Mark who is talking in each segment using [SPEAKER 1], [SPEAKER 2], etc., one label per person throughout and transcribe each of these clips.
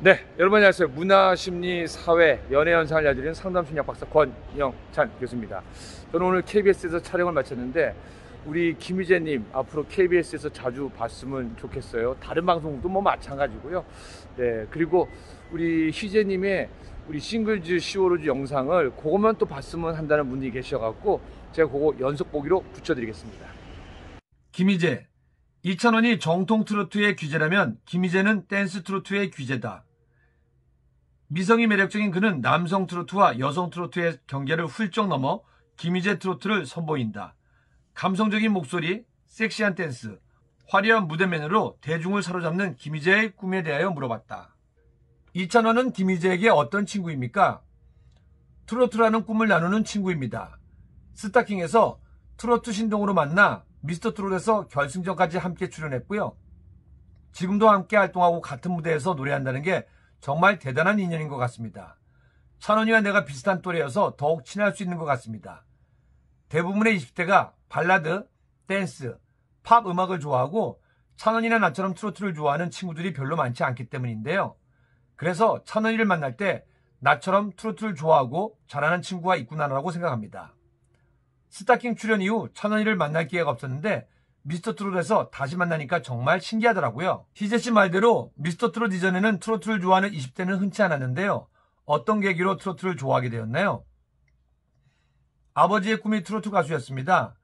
[SPEAKER 1] 네, 여러분 안녕하세요. 문화, 심리, 사회, 연애 현상을 알려드리는 상담심리학 박사 권영찬 교수입니다. 저는 오늘 KBS에서 촬영을 마쳤는데 우리 김희재님 앞으로 KBS에서 자주 봤으면 좋겠어요. 다른 방송도 뭐 마찬가지고요. 네, 그리고 우리 희재님의 우리 싱글즈 시오로즈 영상을 그것만 또 봤으면 한다는 분이 계셔갖고 제가 그거 연속 보기로 붙여드리겠습니다. 김희재, 2,000원이 정통 트로트의 귀재라면 김희재는 댄스 트로트의 귀재다. 미성이 매력적인 그는 남성 트로트와 여성 트로트의 경계를 훌쩍 넘어 김희재 트로트를 선보인다. 감성적인 목소리, 섹시한 댄스, 화려한 무대맨으로 대중을 사로잡는 김희재의 꿈에 대하여 물어봤다. 이찬원은 김희재에게 어떤 친구입니까? 트로트라는 꿈을 나누는 친구입니다. 스타킹에서 트로트 신동으로 만나 미스터 트롯에서 결승전까지 함께 출연했고요. 지금도 함께 활동하고 같은 무대에서 노래한다는 게 정말 대단한 인연인 것 같습니다. 찬원이와 내가 비슷한 또래여서 더욱 친할 수 있는 것 같습니다. 대부분의 20대가 발라드, 댄스, 팝 음악을 좋아하고 찬원이나 나처럼 트로트를 좋아하는 친구들이 별로 많지 않기 때문인데요. 그래서 찬원이를 만날 때 나처럼 트로트를 좋아하고 잘하는 친구가 있구나라고 생각합니다. 스타킹 출연 이후 찬원이를 만날 기회가 없었는데 미스터 트롯에서 다시 만나니까 정말 신기하더라고요. 희재씨 말대로 미스터 트롯 이전에는 트로트를 좋아하는 20대는 흔치 않았는데요. 어떤 계기로 트로트를 좋아하게 되었나요? 아버지의 꿈이 트로트 가수였습니다.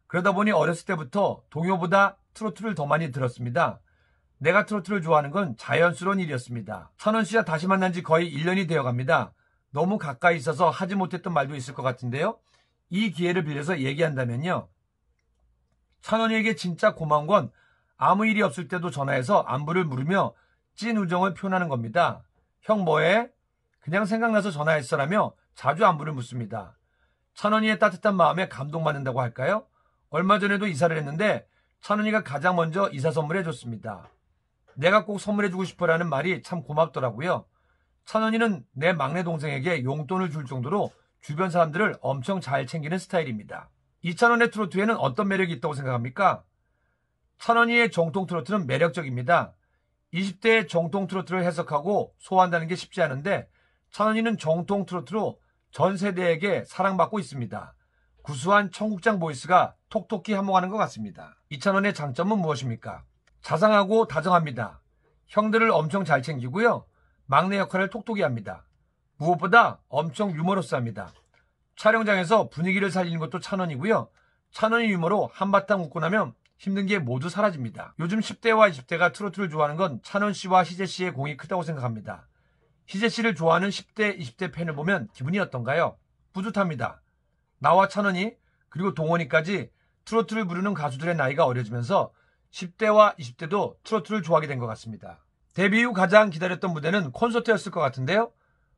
[SPEAKER 1] 그러다 보니 어렸을 때부터 동요보다 트로트를 더 많이 들었습니다. 내가 트로트를 좋아하는 건 자연스러운 일이었습니다. 찬원씨와 다시 만난 지 거의 1년이 되어갑니다. 너무 가까이 있어서 하지 못했던 말도 있을 것 같은데요. 이 기회를 빌려서 얘기한다면요. 찬원이에게 진짜 고마운 건 아무 일이 없을 때도 전화해서 안부를 물으며 찐 우정을 표현하는 겁니다. 형 뭐해? 그냥 생각나서 전화했어라며 자주 안부를 묻습니다. 찬원이의 따뜻한 마음에 감동받는다고 할까요? 얼마 전에도 이사를 했는데 찬원이가 가장 먼저 이사 선물해줬습니다. 내가 꼭 선물해주고 싶어라는 말이 참 고맙더라고요. 찬원이는 내 막내 동생에게 용돈을 줄 정도로 주변 사람들을 엄청 잘 챙기는 스타일입니다. 이찬원의 트로트에는 어떤 매력이 있다고 생각합니까? 찬원이의 정통 트로트는 매력적입니다. 20대의 정통 트로트를 해석하고 소화한다는 게 쉽지 않은데 찬원이는 정통 트로트로 전 세대에게 사랑받고 있습니다. 구수한 청국장 보이스가 톡톡히 한몫하는 것 같습니다. 이찬원의 장점은 무엇입니까? 자상하고 다정합니다. 형들을 엄청 잘 챙기고요. 막내 역할을 톡톡히 합니다. 무엇보다 엄청 유머러스합니다. 촬영장에서 분위기를 살리는 것도 찬원이고요. 찬원이 유머로 한바탕 웃고 나면 힘든 게 모두 사라집니다. 요즘 10대와 20대가 트로트를 좋아하는 건 찬원씨와 희재씨의 공이 크다고 생각합니다. 희재씨를 좋아하는 10대, 20대 팬을 보면 기분이 어떤가요? 뿌듯합니다. 나와 찬원이 그리고 동원이까지 트로트를 부르는 가수들의 나이가 어려지면서 10대와 20대도 트로트를 좋아하게 된 것 같습니다. 데뷔 후 가장 기다렸던 무대는 콘서트였을 것 같은데요.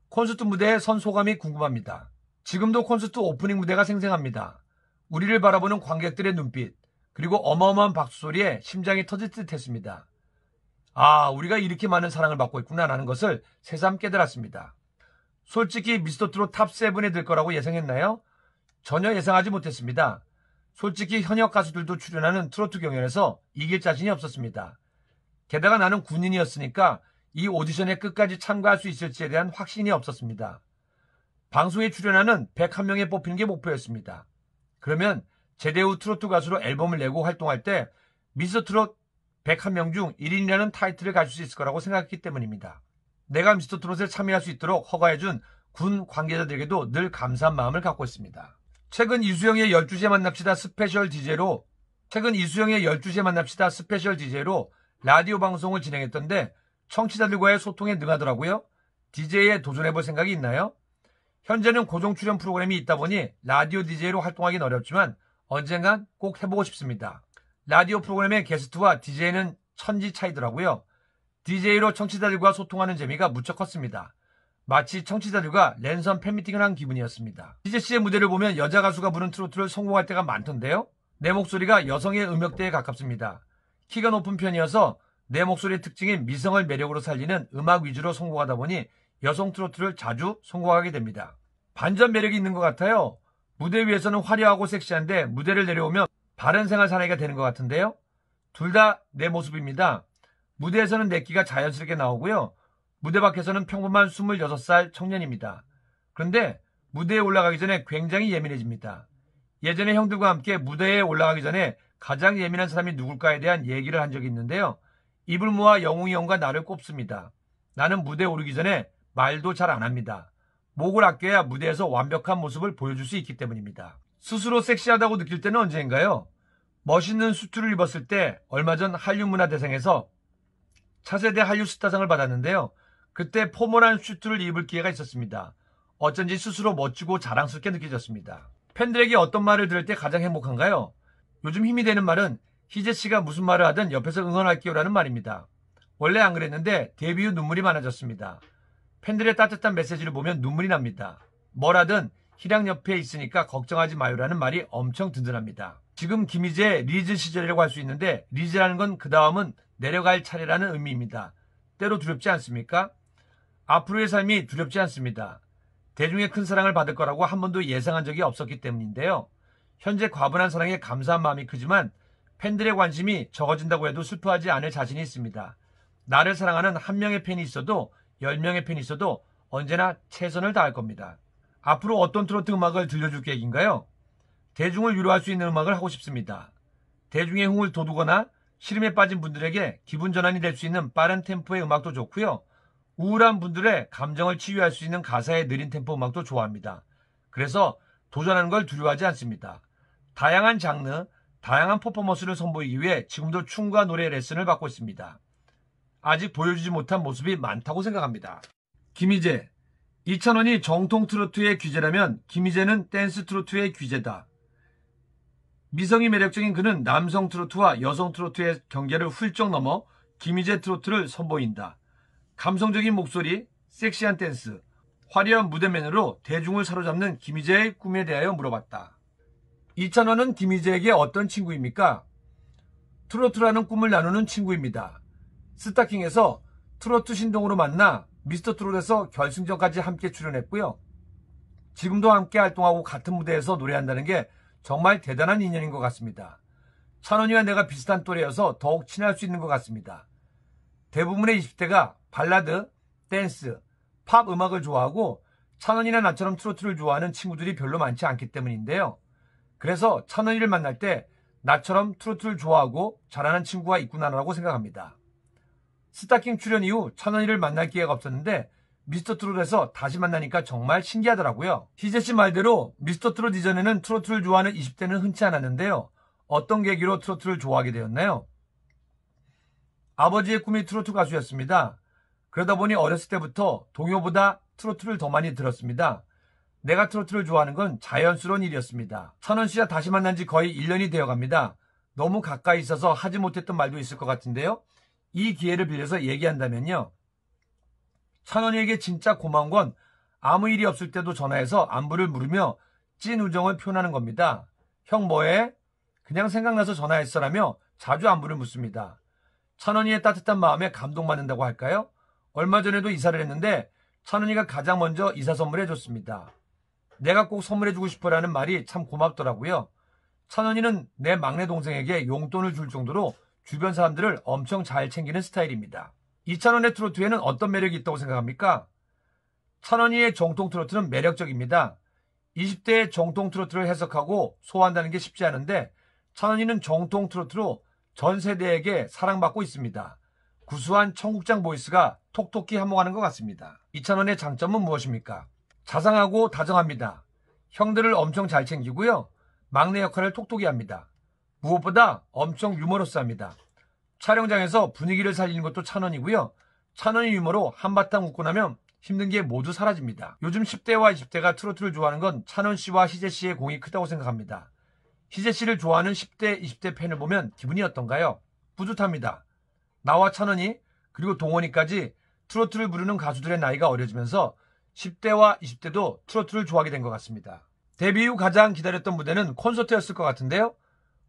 [SPEAKER 1] 콘서트 무대의 선 소감이 궁금합니다. 지금도 콘서트 오프닝 무대가 생생합니다. 우리를 바라보는 관객들의 눈빛, 그리고 어마어마한 박수 소리에 심장이 터질 듯 했습니다. 아, 우리가 이렇게 많은 사랑을 받고 있구나라는 것을 새삼 깨달았습니다. 솔직히 미스터 트롯 탑7에 들 거라고 예상했나요? 전혀 예상하지 못했습니다. 솔직히 현역 가수들도 출연하는 트로트 경연에서 이길 자신이 없었습니다. 게다가 나는 군인이었으니까 이 오디션에 끝까지 참가할 수 있을지에 대한 확신이 없었습니다. 방송에 출연하는 101명에 뽑히는 게 목표였습니다. 그러면 제대 후 트로트 가수로 앨범을 내고 활동할 때 미스터 트롯 101명 중 1인이라는 타이틀을 가질 수 있을 거라고 생각했기 때문입니다. 내가 미스터 트롯에 참여할 수 있도록 허가해준 군 관계자들에게도 늘 감사한 마음을 갖고 있습니다. 최근 이수영의 12시에 만납시다 스페셜 DJ로 라디오 방송을 진행했던데 청취자들과의 소통에 능하더라고요. DJ에 도전해볼 생각이 있나요? 현재는 고정 출연 프로그램이 있다 보니 라디오 DJ로 활동하기는 어렵지만 언젠간 꼭 해보고 싶습니다. 라디오 프로그램의 게스트와 DJ는 천지 차이더라고요. DJ로 청취자들과 소통하는 재미가 무척 컸습니다. 마치 청취자들과 랜선 팬미팅을 한 기분이었습니다. 희재씨의 무대를 보면 여자 가수가 부른 트로트를 성공할 때가 많던데요. 내 목소리가 여성의 음역대에 가깝습니다. 키가 높은 편이어서 내 목소리의 특징인 미성을 매력으로 살리는 음악 위주로 성공하다 보니 여성 트로트를 자주 성공하게 됩니다. 반전 매력이 있는 것 같아요. 무대 위에서는 화려하고 섹시한데 무대를 내려오면 바른 생활 사나이가 되는 것 같은데요. 둘 다 내 모습입니다. 무대에서는 내끼가 자연스럽게 나오고요. 무대 밖에서는 평범한 26살 청년입니다. 그런데 무대에 올라가기 전에 굉장히 예민해집니다. 예전에 형들과 함께 무대에 올라가기 전에 가장 예민한 사람이 누굴까에 대한 얘기를 한 적이 있는데요. 입을 모아 영웅이 형과 나를 꼽습니다. 나는 무대에 오르기 전에 말도 잘 안 합니다. 목을 아껴야 무대에서 완벽한 모습을 보여줄 수 있기 때문입니다. 스스로 섹시하다고 느낄 때는 언제인가요? 멋있는 수트를 입었을 때 얼마 전 한류문화대상에서 차세대 한류 스타상을 받았는데요. 그때 포멀한 슈트를 입을 기회가 있었습니다. 어쩐지 스스로 멋지고 자랑스럽게 느껴졌습니다. 팬들에게 어떤 말을 들을 때 가장 행복한가요? 요즘 힘이 되는 말은 희재씨가 무슨 말을 하든 옆에서 응원할게요 라는 말입니다. 원래 안 그랬는데 데뷔 후 눈물이 많아졌습니다. 팬들의 따뜻한 메시지를 보면 눈물이 납니다. 뭐라든 희랑 옆에 있으니까 걱정하지 마요라는 말이 엄청 든든합니다. 지금 김희재의 리즈 시절이라고 할 수 있는데 리즈라는 건 그 다음은 내려갈 차례라는 의미입니다. 때로 두렵지 않습니까? 앞으로의 삶이 두렵지 않습니다. 대중의 큰 사랑을 받을 거라고 한 번도 예상한 적이 없었기 때문인데요. 현재 과분한 사랑에 감사한 마음이 크지만 팬들의 관심이 적어진다고 해도 슬퍼하지 않을 자신이 있습니다. 나를 사랑하는 한 명의 팬이 있어도 10명의 팬이 있어도 언제나 최선을 다할 겁니다. 앞으로 어떤 트로트 음악을 들려줄 계획인가요? 대중을 위로할 수 있는 음악을 하고 싶습니다. 대중의 흥을 돋우거나 시름에 빠진 분들에게 기분 전환이 될 수 있는 빠른 템포의 음악도 좋고요. 우울한 분들의 감정을 치유할 수 있는 가사의 느린 템포 음악도 좋아합니다. 그래서 도전하는 걸 두려워하지 않습니다. 다양한 장르, 다양한 퍼포먼스를 선보이기 위해 지금도 춤과 노래 레슨을 받고 있습니다. 아직 보여주지 못한 모습이 많다고 생각합니다. 김희재, 이찬원이 정통 트로트의 귀재라면 김희재는 댄스 트로트의 귀재다. 미성이 매력적인 그는 남성 트로트와 여성 트로트의 경계를 훌쩍 넘어 김희재 트로트를 선보인다. 감성적인 목소리, 섹시한 댄스, 화려한 무대맨으로 대중을 사로잡는 김희재의 꿈에 대하여 물어봤다. 이찬원은 김희재에게 어떤 친구입니까? 트로트라는 꿈을 나누는 친구입니다. 스타킹에서 트로트 신동으로 만나 미스터트롯에서 결승전까지 함께 출연했고요. 지금도 함께 활동하고 같은 무대에서 노래한다는 게 정말 대단한 인연인 것 같습니다. 찬원이와 내가 비슷한 또래여서 더욱 친할 수 있는 것 같습니다. 대부분의 20대가 발라드, 댄스, 팝 음악을 좋아하고 찬원이나 나처럼 트로트를 좋아하는 친구들이 별로 많지 않기 때문인데요. 그래서 찬원이를 만날 때 나처럼 트로트를 좋아하고 잘하는 친구가 있구나라고 생각합니다. 스타킹 출연 이후 찬원이를 만날 기회가 없었는데 미스터트롯에서 다시 만나니까 정말 신기하더라고요. 희재씨 말대로 미스터트롯 이전에는 트로트를 좋아하는 20대는 흔치 않았는데요. 어떤 계기로 트로트를 좋아하게 되었나요? 아버지의 꿈이 트로트 가수였습니다. 그러다 보니 어렸을 때부터 동요보다 트로트를 더 많이 들었습니다. 내가 트로트를 좋아하는 건 자연스러운 일이었습니다. 찬원씨와 다시 만난 지 거의 1년이 되어갑니다. 너무 가까이 있어서 하지 못했던 말도 있을 것 같은데요. 이 기회를 빌려서 얘기한다면요. 찬원이에게 진짜 고마운 건 아무 일이 없을 때도 전화해서 안부를 물으며 찐 우정을 표현하는 겁니다. 형 뭐해? 그냥 생각나서 전화했어라며 자주 안부를 묻습니다. 찬원이의 따뜻한 마음에 감동받는다고 할까요? 얼마 전에도 이사를 했는데 찬원이가 가장 먼저 이사 선물해줬습니다. 내가 꼭 선물해주고 싶어라는 말이 참 고맙더라고요. 찬원이는 내 막내 동생에게 용돈을 줄 정도로 주변 사람들을 엄청 잘 챙기는 스타일입니다. 이찬원의 트로트에는 어떤 매력이 있다고 생각합니까? 찬원이의 정통 트로트는 매력적입니다. 20대의 정통 트로트를 해석하고 소화한다는 게 쉽지 않은데 찬원이는 정통 트로트로 전 세대에게 사랑받고 있습니다. 구수한 청국장 보이스가 톡톡히 한몫하는 것 같습니다. 이찬원의 장점은 무엇입니까? 자상하고 다정합니다. 형들을 엄청 잘 챙기고요. 막내 역할을 톡톡히 합니다. 무엇보다 엄청 유머러스합니다. 촬영장에서 분위기를 살리는 것도 찬원이고요. 찬원이 유머로 한바탕 웃고 나면 힘든 게 모두 사라집니다. 요즘 10대와 20대가 트로트를 좋아하는 건 찬원씨와 희재씨의 공이 크다고 생각합니다. 희재씨를 좋아하는 10대, 20대 팬을 보면 기분이 어떤가요? 뿌듯합니다. 나와 찬원이 그리고 동원이까지 트로트를 부르는 가수들의 나이가 어려지면서 10대와 20대도 트로트를 좋아하게 된 것 같습니다. 데뷔 후 가장 기다렸던 무대는 콘서트였을 것 같은데요.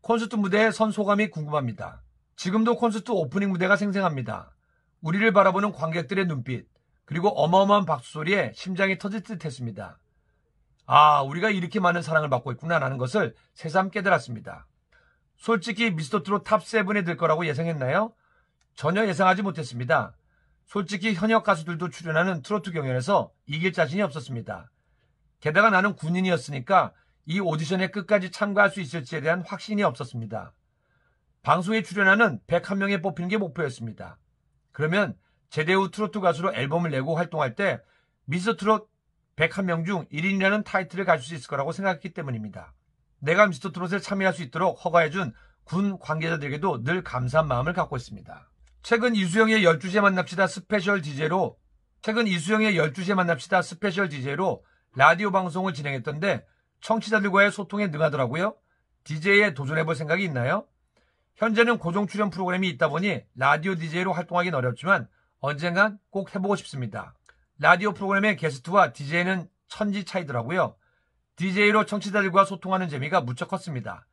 [SPEAKER 1] 콘서트 무대의 선 소감이 궁금합니다. 지금도 콘서트 오프닝 무대가 생생합니다. 우리를 바라보는 관객들의 눈빛, 그리고 어마어마한 박수 소리에 심장이 터질 듯 했습니다. 아, 우리가 이렇게 많은 사랑을 받고 있구나라는 것을 새삼 깨달았습니다. 솔직히 미스터트롯 탑7에 들 거라고 예상했나요? 전혀 예상하지 못했습니다. 솔직히 현역 가수들도 출연하는 트로트 경연에서 이길 자신이 없었습니다. 게다가 나는 군인이었으니까 이 오디션에 끝까지 참가할 수 있을지에 대한 확신이 없었습니다. 방송에 출연하는 101명에 뽑히는 게 목표였습니다. 그러면 제대 후 트로트 가수로 앨범을 내고 활동할 때 미스터트롯 101명 중 1인이라는 타이틀을 가질 수 있을 거라고 생각했기 때문입니다. 내가 미스터트롯에 참여할 수 있도록 허가해준 군 관계자들에게도 늘 감사한 마음을 갖고 있습니다. 최근 이수영의 12시에 만납시다 스페셜 DJ로 라디오 방송을 진행했던데 청취자들과의 소통에 능하더라고요. DJ에 도전해볼 생각이 있나요? 현재는 고정 출연 프로그램이 있다 보니 라디오 DJ로 활동하기는 어렵지만 언젠간 꼭 해보고 싶습니다. 라디오 프로그램의 게스트와 DJ는 천지 차이더라고요. DJ로 청취자들과 소통하는 재미가 무척 컸습니다.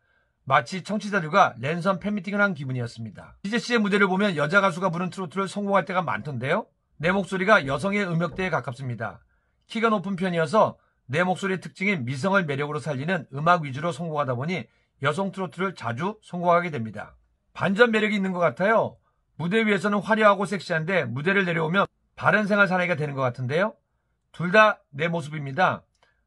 [SPEAKER 1] 마치 청취자들과 랜선 팬미팅을 한 기분이었습니다. 희재씨의 무대를 보면 여자 가수가 부른 트로트를 성공할 때가 많던데요. 내 목소리가 여성의 음역대에 가깝습니다. 키가 높은 편이어서 내 목소리의 특징인 미성을 매력으로 살리는 음악 위주로 성공하다 보니 여성 트로트를 자주 성공하게 됩니다. 반전 매력이 있는 것 같아요. 무대 위에서는 화려하고 섹시한데 무대를 내려오면 바른 생활 사나이가 되는 것 같은데요. 둘 다 내 모습입니다.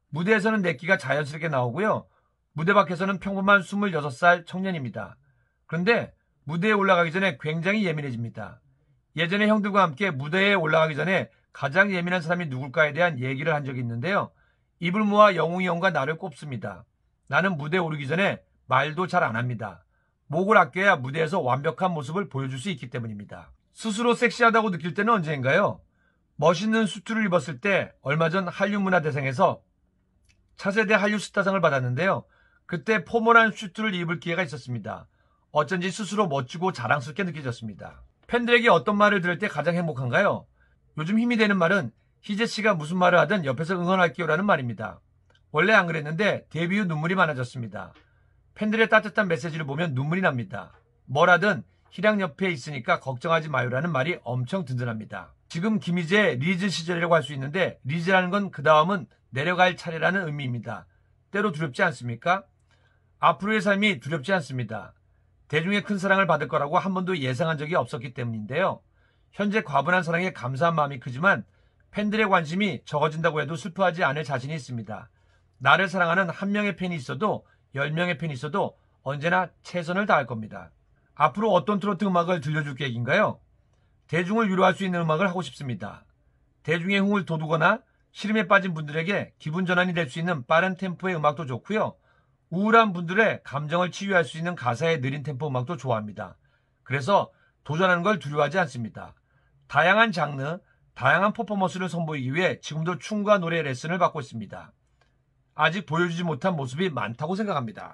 [SPEAKER 1] 무대에서는 내끼가 자연스럽게 나오고요. 무대 밖에서는 평범한 26살 청년입니다. 그런데 무대에 올라가기 전에 굉장히 예민해집니다. 예전에 형들과 함께 무대에 올라가기 전에 가장 예민한 사람이 누굴까에 대한 얘기를 한 적이 있는데요. 입을 모아 영웅이 형과 나를 꼽습니다. 나는 무대에 오르기 전에 말도 잘 안 합니다. 목을 아껴야 무대에서 완벽한 모습을 보여줄 수 있기 때문입니다. 스스로 섹시하다고 느낄 때는 언제인가요? 멋있는 수트를 입었을 때 얼마 전 한류문화대상에서 차세대 한류 스타상을 받았는데요. 그때 포멀한 슈트를 입을 기회가 있었습니다. 어쩐지 스스로 멋지고 자랑스럽게 느껴졌습니다. 팬들에게 어떤 말을 들을 때 가장 행복한가요? 요즘 힘이 되는 말은 희재씨가 무슨 말을 하든 옆에서 응원할게요라는 말입니다. 원래 안 그랬는데 데뷔 후 눈물이 많아졌습니다. 팬들의 따뜻한 메시지를 보면 눈물이 납니다. 뭘 하든 희랑 옆에 있으니까 걱정하지 마요라는 말이 엄청 든든합니다. 지금 김희재의 리즈 시절이라고 할 수 있는데 리즈라는 건 그 다음은 내려갈 차례라는 의미입니다. 때로 두렵지 않습니까? 앞으로의 삶이 두렵지 않습니다. 대중의 큰 사랑을 받을 거라고 한 번도 예상한 적이 없었기 때문인데요. 현재 과분한 사랑에 감사한 마음이 크지만 팬들의 관심이 적어진다고 해도 슬퍼하지 않을 자신이 있습니다. 나를 사랑하는 한 명의 팬이 있어도 10명의 팬이 있어도 언제나 최선을 다할 겁니다. 앞으로 어떤 트로트 음악을 들려줄 계획인가요? 대중을 위로할 수 있는 음악을 하고 싶습니다. 대중의 흥을 돋우거나 시름에 빠진 분들에게 기분 전환이 될 수 있는 빠른 템포의 음악도 좋고요. 우울한 분들의 감정을 치유할 수 있는 가사의 느린 템포 음악도 좋아합니다. 그래서 도전하는 걸 두려워하지 않습니다. 다양한 장르, 다양한 퍼포먼스를 선보이기 위해 지금도 춤과 노래 레슨을 받고 있습니다. 아직 보여주지 못한 모습이 많다고 생각합니다.